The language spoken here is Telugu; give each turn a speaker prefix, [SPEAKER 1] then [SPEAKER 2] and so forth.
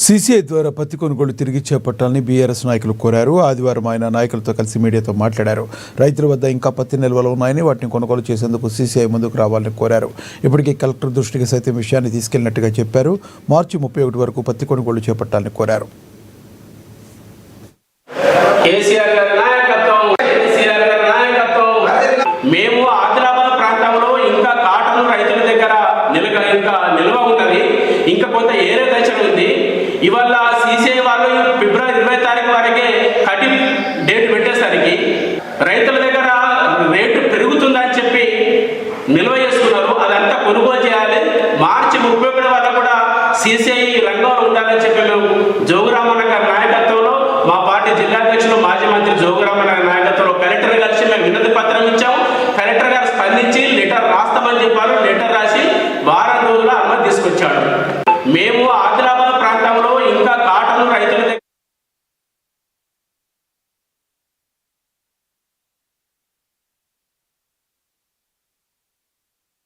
[SPEAKER 1] సీసీఐ ద్వారా పత్తి కొనుగోలు తిరిగి చేపట్టాలని బీఆర్ఎస్ నాయకులు కోరారు. ఆదివారం ఆయన నాయకులతో కలిసి మీడియాతో మాట్లాడారు. రైతుల వద్ద ఇంకా పత్తి నిల్వలు ఉన్నాయని వాటిని కొనుగోలు చేసేందుకు సీసీఐ ముందుకు రావాలని కోరారు. ఇప్పటికే కలెక్టర్ దృష్టికి సైతం విషయాన్ని తీసుకెళ్లినట్టుగా చెప్పారు. మార్చి 31 వరకు పత్తి కొనుగోలు చేపట్టాలని కోరారు.
[SPEAKER 2] మేము ఆదిలాబాద్ ప్రాంతంలో ఇంకా కాటన్ రైతుల దగ్గర నిల్వ ఉన్నది. ఇంకా కొంత ఏరే దశ ఉంది. ఇవాళ సీసీఐ వాళ్ళు ఫిబ్రవరి 20 తారీఖు వరకే కటింగ్ డేట్ పెట్టేసరికి రైతుల దగ్గర రేటు పెరుగుతుందని చెప్పి నిల్వ చేసుకున్నారు. అదంతా కొనుగోలు చేయాలి. మార్చి 31 వరకు కూడా సీసీఐ రంగంలో ఉండాలని చెప్పి మేము జోగురామన్న గారి నాయకత్వంలో మా పార్టీ జిల్లా అధ్యక్షులు మాజీ మంత్రి జోగురామన్న గారి నాయకత్వంలో కలెక్టర్ కలిసి మేము వినతి పత్రం ఇచ్చాము. కలెక్టర్ గారు స్పందించి లెటర్ రాస్తామని చెప్పారు. లెటర్ రాసి వారం రోజుల అనుమతి తీసుకొచ్చాడు. మేము